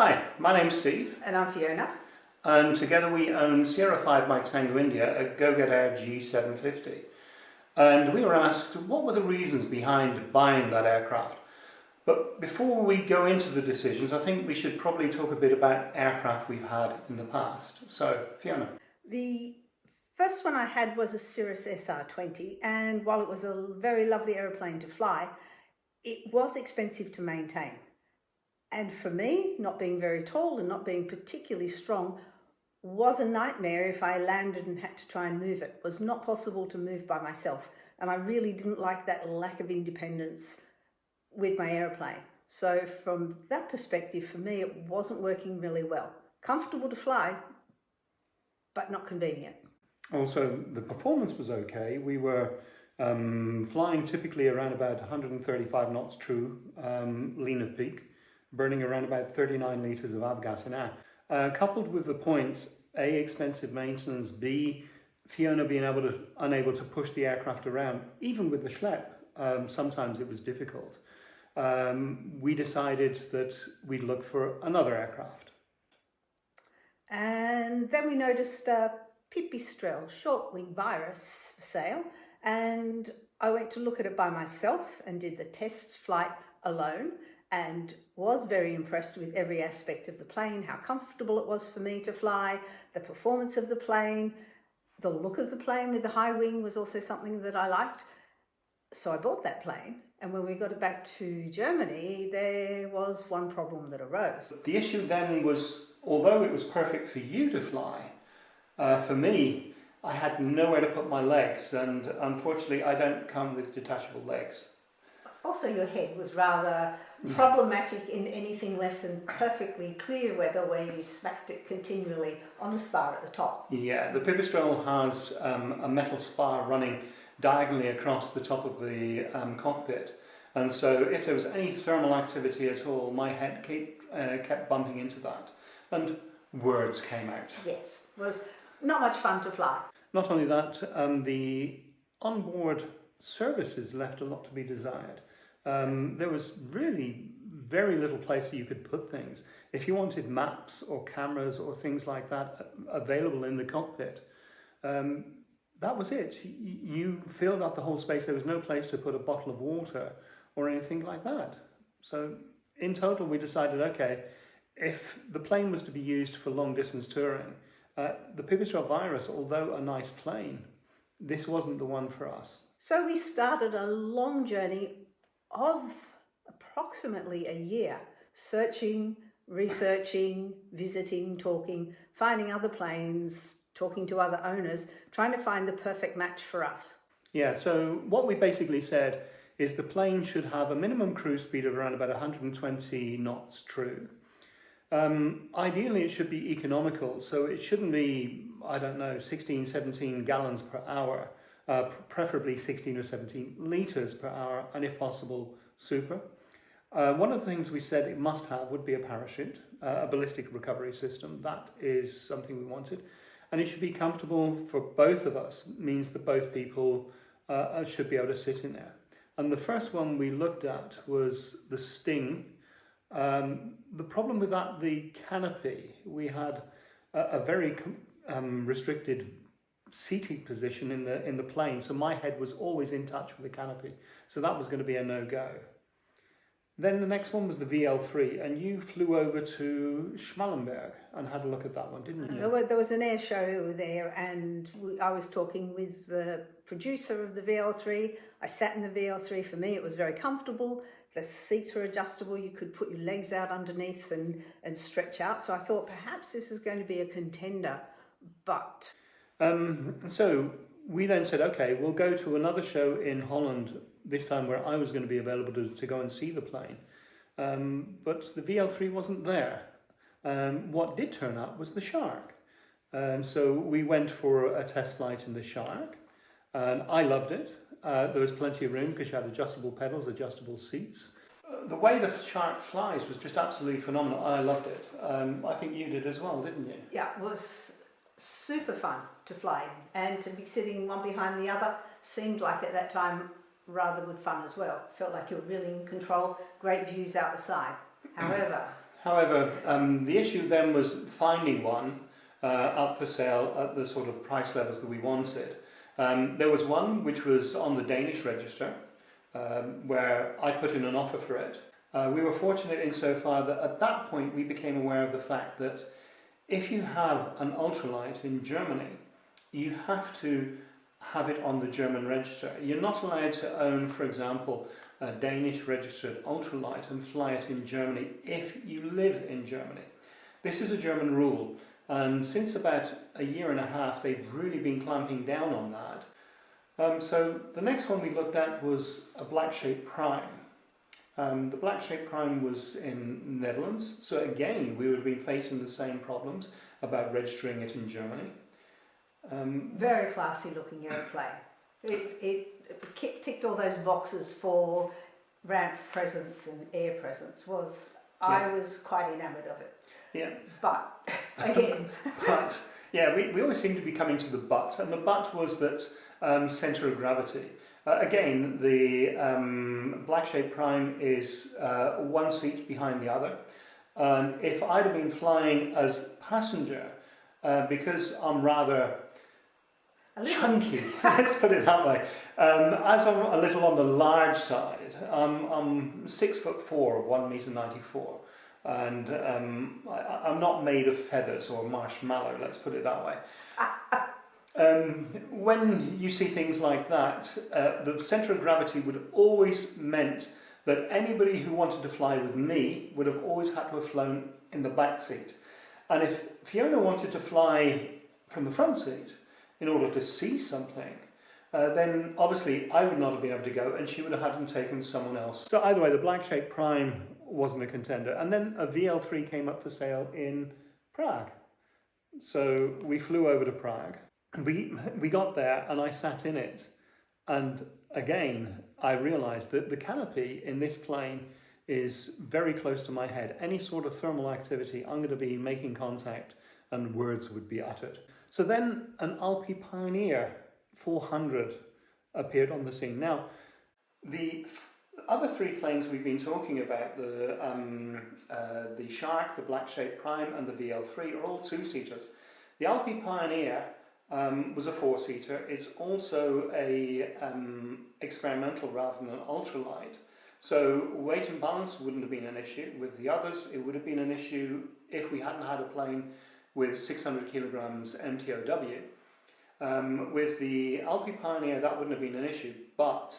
Hi, my name's Steve, And I'm Fiona. and together we own Sierra 5 Mike Tango India, a Gogetair G750. And we were asked what were the reasons behind buying that aircraft. But before we go into the decisions, I think we should probably talk a bit about aircraft we've had in the past. So, Fiona. The first one I had was a Cirrus SR20, and while it was a very lovely aeroplane to fly, it was expensive to maintain. And for me, not being very tall and not being particularly strong, was a nightmare if I landed and had to try and move it. It was not possible to move by myself, and I really didn't like that lack of independence with my aeroplane. So from that perspective, for me, it wasn't working really well. Comfortable to fly, but not convenient. Also, the performance was okay. We were flying typically around about 135 knots true, lean of peak, burning around about 39 litres of avgas an hour. Coupled with the points, A, expensive maintenance, B, Fiona being unable to push the aircraft around, even with the Schlepp, sometimes it was difficult. We decided that we'd look for another aircraft. And then we noticed a Pipistrel short-wing virus for sale, and I went to look at it by myself and did the test flight alone, and was very impressed with every aspect of the plane, how comfortable it was for me to fly, the performance of the plane, the look of the plane with the high wing was also something that I liked. So I bought that plane, and when we got it back to Germany, there was one problem that arose. The issue then was, although it was perfect for you to fly, for me, I had nowhere to put my legs, and unfortunately I don't come with detachable legs. Also, your head was rather problematic in anything less than perfectly clear weather where you smacked it continually on the spar at the top. Yeah, the Pipistrel has a metal spar running diagonally across the top of the cockpit, and so if there was any thermal activity at all, my head kept bumping into that, and words came out. Yes, it was not much fun to fly. Not only that, the onboard services left a lot to be desired. There was really very little place that you could put things. If you wanted maps or cameras or things like that available in the cockpit, that was it. You filled up the whole space. There was no place to put a bottle of water or anything like that. So in total, we decided, okay, if the plane was to be used for long distance touring, the Pipistrel virus, although a nice plane, this wasn't the one for us. So we started a long journey of approximately a year, searching, researching, visiting, talking, finding other planes, talking to other owners, trying to find the perfect match for us. Yeah, so what we basically said is the plane should have a minimum cruise speed of around about 120 knots true. Ideally it should be economical, so it shouldn't be, 16, 17 gallons per hour, preferably 16 or 17 litres per hour, and if possible, super. One of the things we said it must have would be a parachute, a ballistic recovery system. That is something we wanted. And it should be comfortable for both of us, means that both people should be able to sit in there. And the first one we looked at was the Sting. The problem with that, the canopy, we had a very restricted seating position in the plane, so my head was always in touch with the canopy, so that was going to be a no-go. Then the next one was the VL3, and you flew over to Schmallenberg and had a look at that one, didn't you? There was an air show there, and I was talking with the producer of the VL3. I sat in the VL3. For me, it was very comfortable. The seats were adjustable. You could put your legs out underneath and stretch out. So I thought perhaps this is going to be a contender, but... So we then said, okay, we'll go to another show in Holland, this time where I was going to be available to go and see the plane. But the VL3 wasn't there. What did turn up was the Shark. So we went for a test flight in the Shark, and I loved it. There was plenty of room because you had adjustable pedals, adjustable seats. The way the Shark flies was just absolutely phenomenal. I loved it. I think you did as well, didn't you? Yeah, it was super fun to fly, and to be sitting one behind the other seemed like at that time rather good fun as well. Felt like you were really in control, great views out the side. However, However, the issue then was finding one up for sale at the sort of price levels that we wanted. There was one which was on the Danish register, where I put in an offer for it. We were fortunate insofar that at that point we became aware of the fact that if you have an ultralight in Germany, you have to have it on the German register. You're not allowed to own, for example, a Danish registered ultralight and fly it in Germany if you live in Germany. This is a German rule, and since about a year and a half they've really been clamping down on that. So the next one we looked at was a black-shaped prime. The black-shaped prime was in Netherlands, so again we would have been facing the same problems about registering it in Germany. Very classy looking aeroplane. It ticked all those boxes for ramp presence and air presence. I was quite enamoured of it. Yeah. But again. But yeah, we always seem to be coming to the but, and the but was that centre of gravity. Again, the black-shaped prime is one seat behind the other, and if I'd have been flying as passenger, because I'm rather chunky, let's put it that way, as I'm a little on the large side, I'm 6'4", 1m94, and I'm not made of feathers or marshmallow, let's put it that way. When you see things like that, the centre of gravity would have always meant that anybody who wanted to fly with me would have always had to have flown in the back seat. And if Fiona wanted to fly from the front seat in order to see something, then obviously I would not have been able to go and she would have had to take someone else. So either way, the black-shaped prime wasn't a contender. And then a VL3 came up for sale in Prague. So we flew over to Prague. We got there and I sat in it, and again I realised that the canopy in this plane is very close to my head. Any sort of thermal activity, I'm going to be making contact and words would be uttered. So then an Alpi Pioneer 400 appeared on the scene. Now the other three planes we've been talking about, the Shark, the black-shaped prime and the VL3 are all two-seaters. The Alpi Pioneer was a four-seater. It's also a experimental rather than an ultralight. So weight and balance wouldn't have been an issue. With the others, it would have been an issue if we hadn't had a plane with 600 kilograms MTOW. With the Alpi Pioneer, that wouldn't have been an issue. But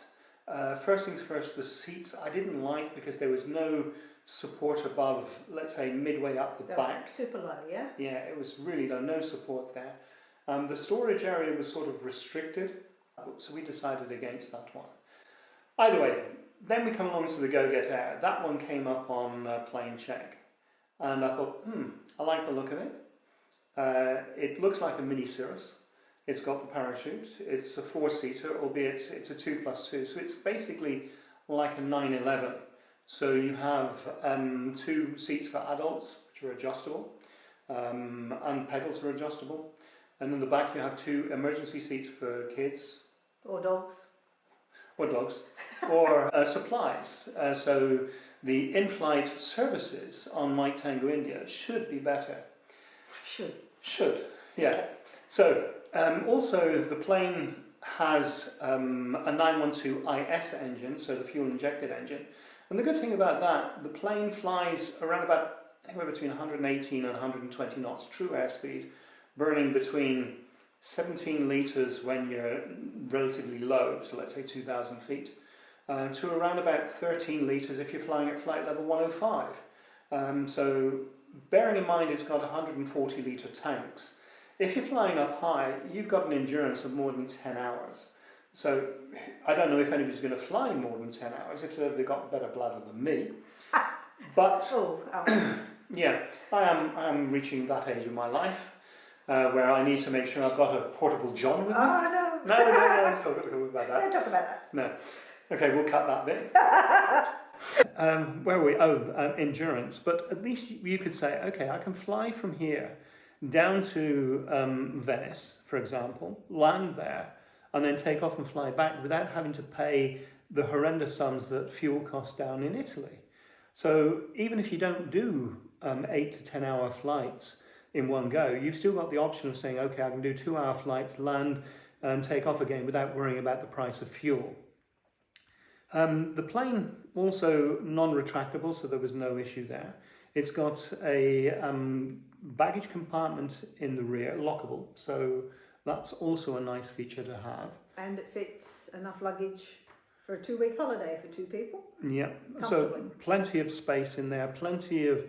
first things first, the seats I didn't like because there was no support above, let's say, midway up the back. Was super low, yeah? Yeah, it was really low, no support there. The storage area was sort of restricted, so we decided against that one. Either way, then we come along to the Gogetair. That one came up on plane check, and I thought, I like the look of it. It looks like a mini Cirrus. It's got the parachute. It's a four-seater, albeit it's a 2+2, so it's basically like a 911. So you have two seats for adults, which are adjustable, and pedals are adjustable. And in the back you have two emergency seats for kids. Or dogs. Or supplies. So the in-flight services on Mike Tango India should be better. Should, yeah. Okay. So also the plane has a 912 IS engine, so the fuel-injected engine. And the good thing about that, the plane flies around about anywhere between 118 and 120 knots, true airspeed, burning between 17 litres when you're relatively low, so let's say 2,000 feet, to around about 13 litres if you're flying at flight level 105. So bearing in mind it's got 140 litre tanks, if you're flying up high, you've got an endurance of more than 10 hours. So I don't know if anybody's going to fly more than 10 hours, if they've got better bladder than me. But yeah, I am reaching that age of my life. Where I need to make sure I've got a portable John with me. Oh, no. No, let's talk about that. Don't talk about that. No. Okay, we'll cut that bit. Where were we? Endurance. But at least you could say, okay, I can fly from here down to Venice, for example, land there, and then take off and fly back without having to pay the horrendous sums that fuel costs down in Italy. So even if you don't do 8 to 10 hour flights in one go, you've still got the option of saying, okay, I can do 2 hour flights, land and take off again without worrying about the price of fuel. The plane also non-retractable, so there was no issue there. It's got a baggage compartment in the rear, lockable, so that's also a nice feature to have. And it fits enough luggage for a 2-week holiday for 2 people? Yeah, so plenty of space in there, plenty of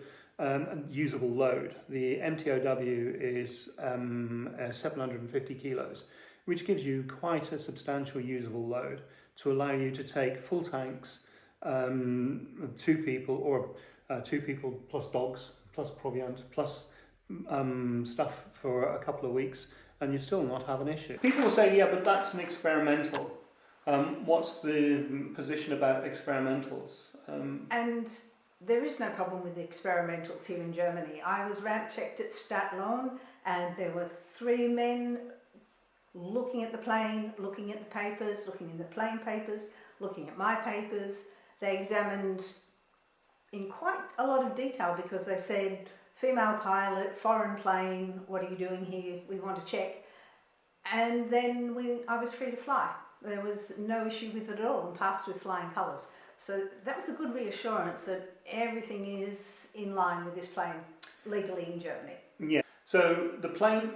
usable load. The MTOW is 750 kilos, which gives you quite a substantial usable load to allow you to take full tanks, 2 people, or 2 people plus dogs, plus proviant, plus stuff for a couple of weeks, and you still not have an issue. People will say, yeah, but that's an experimental. What's the position about experimentals? And there is no problem with the experimentals here in Germany. I was ramp checked at Stadtlohn, and there were 3 men looking at the plane, looking at the papers, looking in the plane papers, looking at my papers. They examined in quite a lot of detail because they said, female pilot, foreign plane, what are you doing here? We want to check. And then I was free to fly. There was no issue with it at all and passed with flying colours. So that was a good reassurance that everything is in line with this plane legally in Germany. Yeah. So the plane,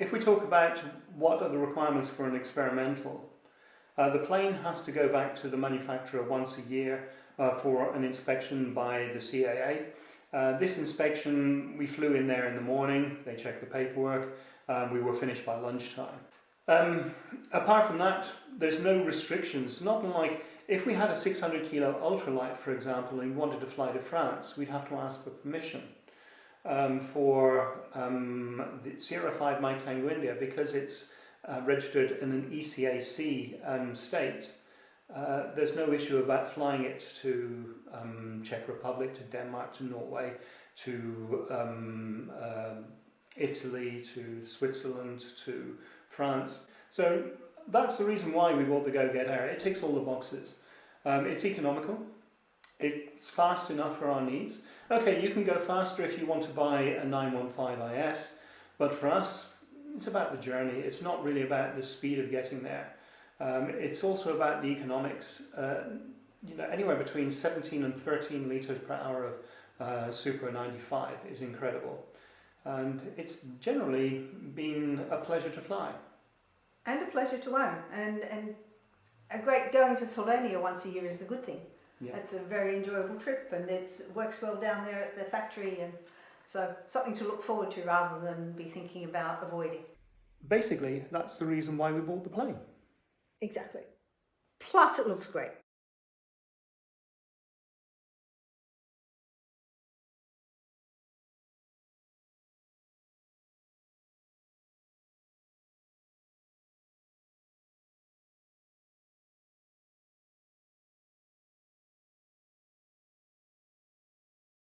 if we talk about what are the requirements for an experimental, the plane has to go back to the manufacturer once a year for an inspection by the CAA. This inspection, we flew in there in the morning, they checked the paperwork, we were finished by lunchtime. Apart from that, there's no restrictions. Not like if we had a 600 kilo ultralight, for example, and we wanted to fly to France, we'd have to ask for permission. For the Sierra 5 My Tango India, because it's registered in an ECAC state, there's no issue about flying it to Czech Republic, to Denmark, to Norway, to Italy, to Switzerland, to France. So that's the reason why we bought the Gogetair. It ticks all the boxes. It's economical. It's fast enough for our needs. Okay, you can go faster if you want to buy a 915 IS, but for us, it's about the journey. It's not really about the speed of getting there. It's also about the economics. Anywhere between 17 and 13 litres per hour of Super 95 is incredible. And it's generally been a pleasure to fly. And a pleasure to own. And a great going to Slovenia once a year is a good thing. Yeah. It's a very enjoyable trip, and it works well down there at the factory, and so something to look forward to rather than be thinking about avoiding. Basically, that's the reason why we bought the plane. Exactly. Plus it looks great.